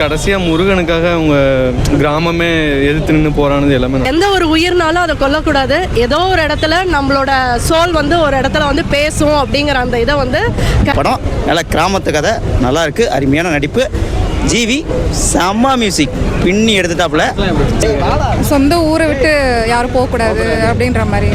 கடைசியாக முருகனுக்காக அவங்க கிராமமே எதிர்த்து நின்று போரானது எல்லாமே. எந்த ஒரு உயிர்னாலும் அதை கொல்லக்கூடாது. ஏதோ ஒரு இடத்துல நம்மளோட சோல் வந்து ஒரு இடத்துல வந்து பேசும் அப்படிங்கிற அந்த இதை வந்து படம் நல்லா கிராமத்து கதை நல்லா இருக்கு. அருமையான நடிப்பு. ஜிவி செம்ம மியூசிக் பின்னி எடுத்துட்டாப்புல. சொந்த ஊரை விட்டு யாரும் போகக்கூடாது அப்படின்ற மாதிரி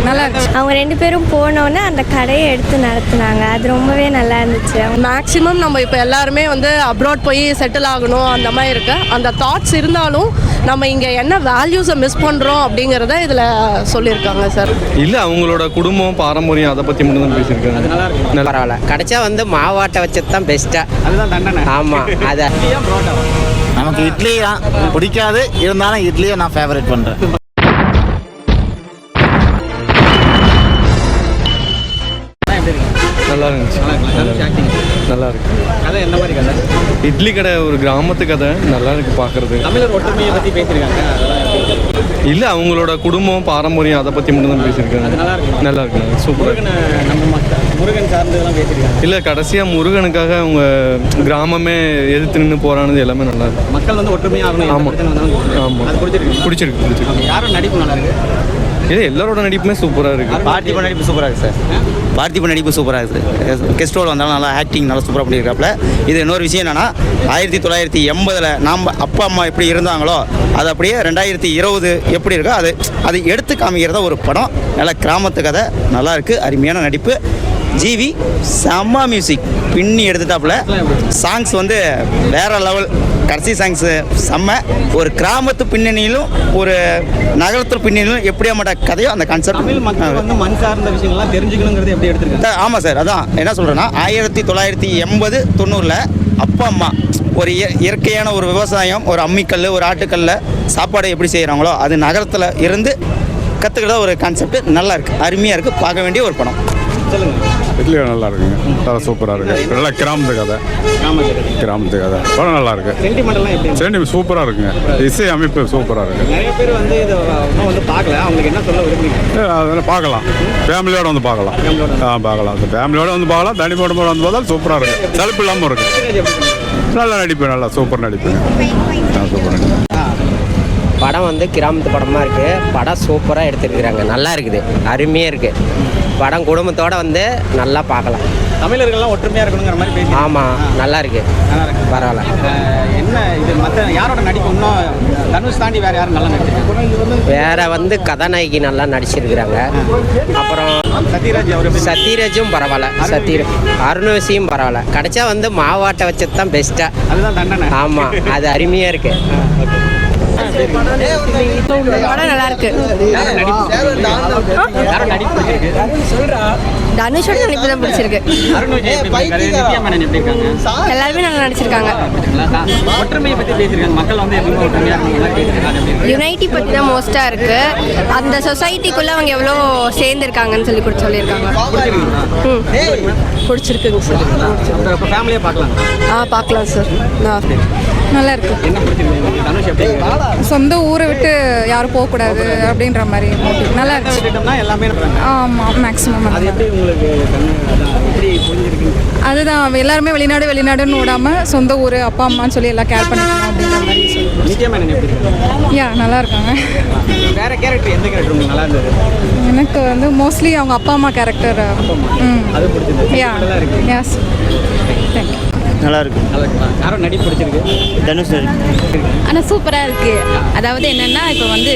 நல்லா இருந்துச்சு. அவங்க 2 பேரும் போனோன்னே அந்த கடையை எடுத்து நடத்துனாங்க. அது ரொம்பவே நல்லா இருந்துச்சு. மேக்ஸிமம் நம்ம இப்போ எல்லாருமே வந்து அப்ராட் போய் செட்டில் ஆகணும் அந்த மாதிரி இருக்கு. அந்த தாட்ஸ் இருந்தாலும் நம்ம இங்கே என்ன வேல்யூஸை மிஸ் பண்ணுறோம் அப்படிங்கிறத இதில் சொல்லியிருக்காங்க சார். இல்லை, அவங்களோட குடும்பம் பாரம்பரியம் அதை பற்றி மட்டும் தான் பேசியிருக்காங்க. பரவாயில்ல. கிடைச்சா வந்து மாவாட்டை வச்சது தான் பெஸ்ட்டாக. அதுதான் தண்டனை. ஆமாம். அதை நமக்கு இட்லி தான் பிடிக்காது, இருந்தாலும் இட்லியை நான் ஃபேவரட் பண்ணுறேன். நல்லா இருந்துச்சு. நல்லா இருக்கு. கதை எந்த மாதிரி கதை? இட்லி கடை ஒரு கிராமத்து கதை நல்லா இருக்கு பார்க்கறது. தமிழர் ஒற்றுமையை பற்றி பேசியிருக்காங்க. இல்லை, அவங்களோட குடும்பம் பாரம்பரியம் அதை பற்றி மட்டும் தான் பேசியிருக்காங்க. நல்லா இருக்கு. நல்லா இருக்கு. சூப்பராக. நம்ம முருகன் சார்ந்ததெல்லாம் பேசியிருக்காங்க. இல்லை, கடைசியாக முருகனுக்காக அவங்க கிராமமே எதிர்த்து நின்று போரானது எல்லாமே நல்லா இருக்கு. மக்கள் வந்து ஒற்றுமையாக ஆகணும். ஆமாம் ஆமாம். அது பிடிச்சிருக்கு. யாரும் நடிப்பு நல்லா இருக்கு. இது எல்லாரோட நடிப்புமே சூப்பராக இருக்குது. பார்த்திபன் நடிப்பு சூப்பராக இருக்குது சார். பார்த்திபன் நடிப்பு சூப்பராக இருக்குது. கெஸ்ட் ரோல் வந்தாலும் நல்லா ஆக்டிங் நல்லா சூப்பராக பண்ணியிருக்காப்புல. இது இன்னொரு விஷயம் என்னென்னா 1980 நாம் அப்பா அம்மா எப்படி இருந்தாங்களோ அது அப்படியே 2020 எப்படி இருக்கோ அது எடுத்து காமிக்கிறதா ஒரு படம். நல்லா கிராமத்து கதை நல்லா இருக்குது. அருமையான நடிப்பு. ஜிவி செம்ம மியூசிக் பின்னி எடுத்துட்டாப்புல. சாங்ஸ் வந்து வேற லெவல். கடைசி சாங்ஸு செம்ம. ஒரு கிராமத்து பின்னணியிலும் ஒரு நகரத்து பின்னணியிலும் எப்படியாமட்ட கதையோ அந்த கான்செப்ட். தமிழ் மக்கள் வந்து மண் சார்ந்த விஷயங்கள்லாம் தெரிஞ்சுக்கணுங்கிறது எப்படி எடுத்துருக்காங்க? ஆமாம் சார். அதான் என்ன சொல்கிறேன்னா 1980-90 அப்பா அம்மா ஒரு இயற்கையான ஒரு விவசாயம், ஒரு அம்மிக்கல், ஒரு ஆட்டுக்கல்ல சாப்பாடு எப்படி செய்கிறாங்களோ அது நகரத்தில் இருந்து கற்றுக்கிறதா ஒரு கான்செப்ட். நல்லா இருக்குது. அருமையாக இருக்குது. பார்க்க வேண்டிய ஒரு படம். இட்லி நல்லா இருக்குங்க. நல்லா சூப்பராக இருக்குது. நல்லா கிராமத்து கதை. படம் நல்லா இருக்கு. சென்டிமெண்ட்லாம் எப்படி? சென்டிமெண்ட் சூப்பராக இருக்குங்க. இசை அமைப்பு சூப்பராக இருக்குது. நிறைய பேர் வந்து இதை இன்னும் வந்து பார்க்கல. அவங்களுக்கு என்ன சொல்ல விரும்புறீங்க? அதெல்லாம் பார்க்கலாம். ஃபேமிலியோட வந்து பார்க்கலாம். பார்க்கலாம். ஃபேமிலியோட வந்து பார்க்கலாம். தனிப்பட்ட முறை வந்து பார்த்தா சூப்பராக இருக்குது. சலுப்பு இல்லாமல் இருக்குது. நல்ல நடிப்பு. நல்லா சூப்பர் நடிப்புங்க. சூப்பர் நடிப்பு. படம் வந்து கிராமத்து படமாக இருக்குது. படம் சூப்பராக எடுத்துருக்குறாங்க. நல்லா இருக்குது. அருமையாக இருக்குது. படம் குடும்பத்தோடு வந்து நல்லா பார்க்கலாம். தமிழர்கள்லாம் ஒற்றுமையாக இருக்கணுங்கிற மாதிரி பேசி. ஆமாம். நல்லா இருக்கு. பரவாயில்ல. என்ன இது மற்ற யாரோட நடிப்பு இன்னும் தனுஷ் தாண்டி வேறு யாரும் நல்லா நடிச்சிருக்காங்க? வேற வந்து கதாநாயகி நல்லா நடிச்சிருக்கிறாங்க. அப்புறம் சத்யராஜும் பரவாயில்ல. அருணவசியும் பரவாயில்ல. கிடைச்சா வந்து மாவாட்டை வச்சது தான் பெஸ்ட்டாக. அதுதான் தண்டனை. ஆமாம். அது அருமையாக இருக்குது. படம் நல்லா இருக்கு. தனுஷோட நடிப்பு தான் பிடிச்சிருக்கு. எல்லாருமே நல்லா நடிச்சிருக்காங்க. ஒற்றுமையை பற்றி பேசியிருக்காங்க. மக்கள் வந்து எப்பவுமே ஒற்றுமையாக யுனைட்டி பற்றி தான் மோஸ்ட்டாக இருக்கு. அந்த சொசைட்டிக்குள்ளே அவங்க எவ்வளோ சேர்ந்துருக்காங்கன்னு சொல்லியிருக்காங்க. பிடிச்சிருக்குங்க சார். ஃபேமிலியாக பார்க்கலாம். பார்க்கலாம் சார். நல்லா இருக்கு. என்ன பிடிச்சிருக்கு? தனுஷ் எப்படி? சொந்த ஊரை விட்டு யாரும் போகக்கூடாது அப்படின்ற மாதிரி நல்லா இருந்துச்சு. எல்லாமே ஆமாம். மேக்ஸிமம் அது எப்படி உங்களுக்கு எப்படி புரிஞ்சிருக்கு? அதுதான் எல்லாருமே வெளிநாடுன்னு விடாமல் சொந்த ஊர் அப்பா அம்மான்னு சொல்லி எல்லாம் கேர் பண்ணிக்கணும் அப்படின்ற மாதிரி நித்யா நல்லா இருக்காங்க. வேற கேரக்டர் எந்த கேரக்டர் உங்களுக்கு நல்லா இருந்தது? எனக்கு வந்து மோஸ்ட்லி அவங்க அப்பா அம்மா கேரக்டர் அது பிடிச்சது. எஸ். தேங்க்யூ. நல்லா இருக்கு. யாரும் நடிப்பு பிடிச்சிருக்கு? தனுஷ் நடிப்பு. ஆனால் சூப்பராக இருக்குது. அதாவது என்னென்னா இப்போ வந்து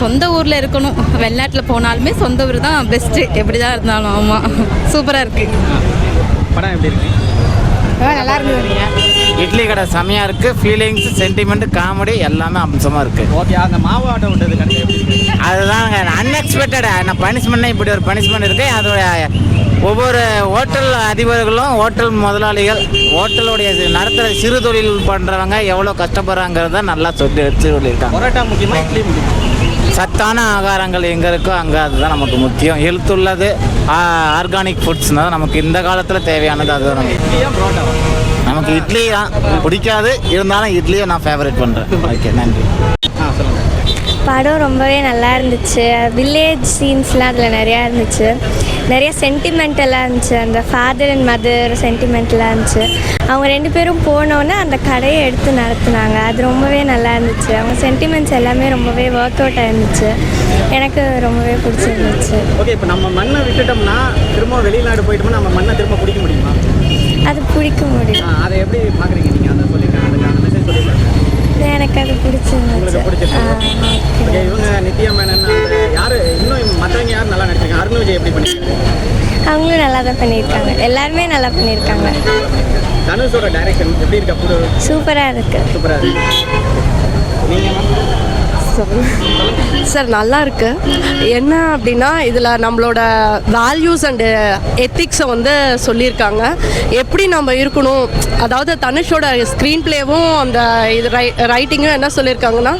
சொந்த ஊரில் இருக்கணும். வெளிநாட்டில் போனாலுமே சொந்த ஊர் தான் பெஸ்ட்டு. எப்படி தான் இருந்தாலும். ஆமாம். சூப்பராக இருக்குது. படம் எப்படி இருக்கு? நல்லா இருந்தது. இட்லி கடை செம்மையாக இருக்குது. ஃபீலிங்ஸ், சென்டிமெண்ட், காமெடி எல்லாமே அம்சமாக இருக்குது. ஓகே. அந்த மாவு ஆட்டம் விட்டது கண்டு எப்படி இருக்கு? அதுதாங்க அன்எக்ஸ்பெக்டட். நான் பனிஷ்மெண்ட்னா இப்படி ஒரு பனிஷ்மெண்ட் இருக்குது. அதோட ஒவ்வொரு ஹோட்டல் அதிபர்களும் ஹோட்டல் முதலாளிகள் ஹோட்டலுடைய நடத்துகிற சிறு தொழில் பண்ணுறவங்க எவ்வளோ கஷ்டப்படுறாங்கிறத நல்லா சொல்லியிருக்காங்க. பரோட்டா முக்கியமாக இட்லி முக்கியம்? சத்தான ஆகாரங்கள் எங்கே இருக்கோ அங்கே அதுதான் நமக்கு முக்கியம். ஹெல்த் உள்ளது ஆர்கானிக் ஃபுட்ஸ்னால் நமக்கு இந்த காலத்தில் தேவையானது அதுதான். இட்லியா பரோட்டாவா? நமக்கு இட்லி தான் பிடிக்காது, இருந்தாலும் இட்லியை நான் ஃபேவரட் பண்ணுறேன். ஓகே, நன்றி. சொல்லுங்கள். படம் ரொம்பவே நல்லா இருந்துச்சு. வில்லேஜ் சீன்ஸ்லாம் அதில் நிறையா இருந்துச்சு. நிறைய சென்டிமெண்டலாக இருந்துச்சு. அந்த ஃபாதர் அண்ட் மதர் சென்டிமெண்டலாக இருந்துச்சு. அவங்க 2 பேரும் போனோன்னே அந்த கடையை எடுத்து நடத்துனாங்க. அது ரொம்பவே நல்லா இருந்துச்சு. அவங்க சென்டிமெண்ட்ஸ் எல்லாமே ரொம்பவே ஒர்க் அவுட் ஆயிருந்துச்சு. எனக்கு ரொம்பவே பிடிச்சிருந்துச்சு. ஓகே, இப்போ நம்ம மண்ணை விட்டுட்டோம்னா திரும்ப வெளிநாடு போயிட்டோம்னா நம்ம மண்ணை திரும்ப பிடிக்க முடியுமா? அது பிடிக்க முடியும். அதை எப்படி பார்க்குறீங்க நீங்கள்? அதை சொல்லியிருக்காங்க, அதுக்கான மெசேஜ் சொல்லியிருக்காங்க. எனக்கு அது பிடிச்சிருந்துச்சு. உங்களுக்கு பிடிச்சிருக்கு. ஓகே, இவங்க நித்யா மேனன் யார் இன்னும் மற்றவங்க யார் நல்லா நடிச்சிருக்காங்க? அருண் விஜய் எப்படி பண்ணியிருக்காங்க? அவங்களும் நல்லா தான் பண்ணியிருக்காங்க. எல்லாருமே நல்லா பண்ணியிருக்காங்க. தனுஷோட டைரக்ஷன் எப்படி இருக்கா? புது சூப்பராக இருக்குது. சூப்பராக இருக்கு. நீங்கள் சார் நல்லா இருக்கு. என்ன அப்படின்னா இதில் நம்மளோட வேல்யூஸ் அண்டு எத்திக்ஸை வந்து சொல்லியிருக்காங்க. எப்படி நம்ம இருக்கணும், அதாவது தனுஷோட ஸ்க்ரீன் பிளேவும் அந்த இது ரைட்டிங்கும் என்ன சொல்லியிருக்காங்கன்னா,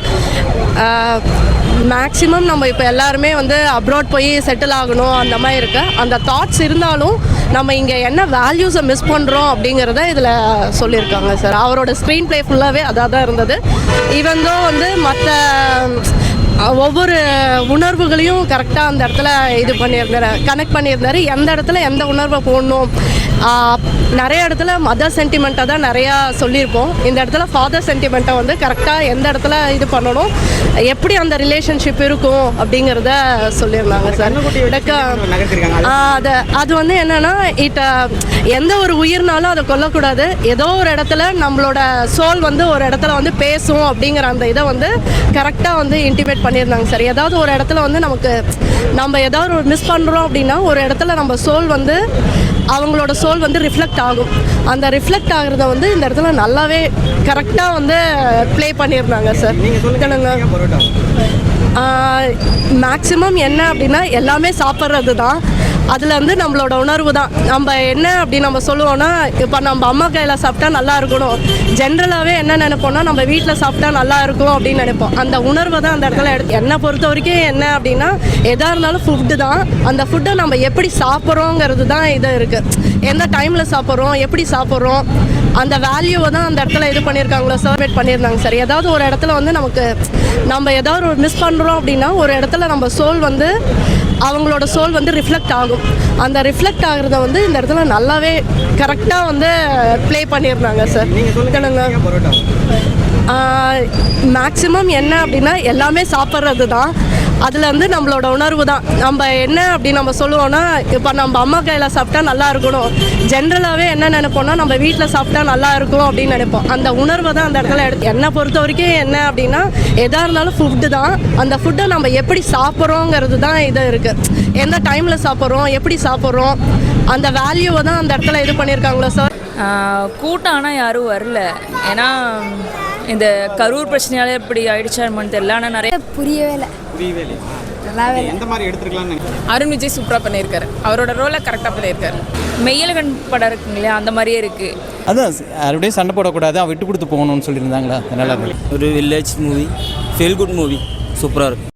மேக்ஸிமம் நம்ம இப்போ எல்லாருமே வந்து அப்ராட் போய் செட்டில் ஆகணும் அந்த மாதிரி இருக்கு. அந்த தாட்ஸ் இருந்தாலும் நம்ம இங்கே என்ன வேல்யூஸை மிஸ் பண்ணுறோம் அப்படிங்கிறத இதில் சொல்லியிருக்காங்க சார். அவரோட ஸ்க்ரீன் பிளே ஃபுல்லாகவே அதாக தான் இருந்தது. ஈவன் தோ வந்து மற்ற ஒவ்வொரு உணர்வுகளையும் கரெக்டாக அந்த இடத்துல இது பண்ணியிருந்தார், கனெக்ட் பண்ணியிருந்தார். எந்த இடத்துல எந்த உணர்வை போடணும், நிறைய இடத்துல மதர் சென்டிமெண்ட்டாக தான் நிறையா சொல்லியிருப்போம். இந்த இடத்துல ஃபாதர் சென்டிமெண்ட்டை வந்து கரெக்டாக எந்த இடத்துல இது பண்ணணும், எப்படி அந்த ரிலேஷன்ஷிப் இருக்கும் அப்படிங்கிறத சொல்லியிருந்தாங்க சார். அது வந்து என்னென்னா எந்த ஒரு உயிர்னாலும் அதை கொல்லக்கூடாது. ஏதோ ஒரு இடத்துல நம்மளோட சோல் வந்து ஒரு இடத்துல வந்து பேசும் அப்படிங்கிற அந்த இதை வந்து கரெக்டாக வந்து இன்டிமேட் பண்ணியிருந்தாங்க சார். ஏதாவது ஒரு இடத்துல வந்து நம்ம ஏதாவது ஒரு மிஸ் பண்ணுறோம் அப்படின்னா ஒரு இடத்துல நம்ம சோல் வந்து அவங்களோட சோல் வந்து ரிஃப்ளெக்ட் ஆகும். அந்த ரிஃப்ளெக்ட் ஆகுறத வந்து இந்த இடத்துல நல்லாவே கரெக்டாக வந்து ப்ளே பண்ணியிருந்தாங்க சார். மேக்ஸிமம் என்ன அப்படின்னா எல்லாமே சாப்பிட்றது தான். அதில் வந்து நம்மளோட உணர்வு தான். நம்ம என்ன அப்படி நம்ம சொல்லுவோன்னா, இப்போ நம்ம அம்மா கையில் சாப்பிட்டா நல்லா இருக்கணும், ஜென்ரலாகவே என்ன நினைப்போம்னா நம்ம வீட்டில் சாப்பிட்டா நல்லா இருக்கும் அப்படின்னு நினைப்போம். அந்த உணர்வை தான் அந்த இடத்துல என்னை பொறுத்த வரைக்கும் என்ன அப்படின்னா, எதாக இருந்தாலும் ஃபுட்டு தான். அந்த ஃபுட்டை நம்ம எப்படி சாப்பிட்றோங்கிறது தான் இது இருக்குது. எந்த டைமில் சாப்பிட்றோம், எப்படி சாப்பிட்றோம், அந்த வேல்யூவை தான் அந்த இடத்துல இது பண்ணியிருக்காங்களோ சர்வேட் பண்ணியிருந்தாங்க சார். ஏதாவது ஒரு இடத்துல வந்து நம்ம ஏதாவது ஒரு மிஸ் பண்ணுறோம் அப்படின்னா ஒரு இடத்துல நம்ம சோல் வந்து அவங்களோட சோல் வந்து ரிஃப்ளெக்ட் ஆகும். அந்த ரிஃப்ளெக்ட் ஆகுறத வந்து இந்த இடத்துல நல்லாவே கரெக்டாக வந்து ப்ளே பண்ணியிருந்தாங்க சார். மேக்ஸிமம் என்ன அப்படின்னா எல்லாமே சாப்பிட்றது தான். அதில் வந்து நம்மளோட உணர்வு தான். நம்ம என்ன அப்படி நம்ம சொல்லுவோன்னா, இப்போ நம்ம அம்மா கையில் சாப்பிட்டா நல்லா இருக்கணும், ஜென்ரலாகவே என்ன நினைப்போம்னா நம்ம வீட்டில் சாப்பிட்டா நல்லா இருக்கும் அப்படின்னு நினைப்போம். அந்த உணர்வை தான் அந்த இடத்துல என்னை பொறுத்த வரைக்கும் என்ன அப்படின்னா, எதாக இருந்தாலும் ஃபுட்டு தான். அந்த ஃபுட்டை நம்ம எப்படி சாப்பிட்றோங்கிறது தான் இது இருக்குது. எந்த டைமில் சாப்பிட்றோம், எப்படி சாப்பிட்றோம், அந்த வேல்யூவை தான் அந்த இடத்துல இது பண்ணியிருக்காங்களோ சார். கூட்டம் ஆனால் யாரும் வரல. ஏன்னா இந்த கரூர் பிரச்சனையால இப்படி ஆயிடுச்சா தெரியல. ஆனால் நிறைய புரியவே இல்லை. நல்லாவே எந்த மாதிரி எடுத்துருக்கலாம்னு அருண் விஜய் சூப்பராக பண்ணியிருக்காரு. அவரோட ரோலை கரெக்டாக பண்ணியிருக்காரு. மெய்யழகன் படம் இருக்குங்க இல்லையா, அந்த மாதிரியே இருக்குது. அதான் யாருடையும் சண்டை போடக்கூடாது, அவன் விட்டு கொடுத்து போகணும்னு சொல்லியிருந்தாங்களா, நல்லா இருக்கு. ஒரு village movie, feel good movie, சூப்பராக இருக்குது.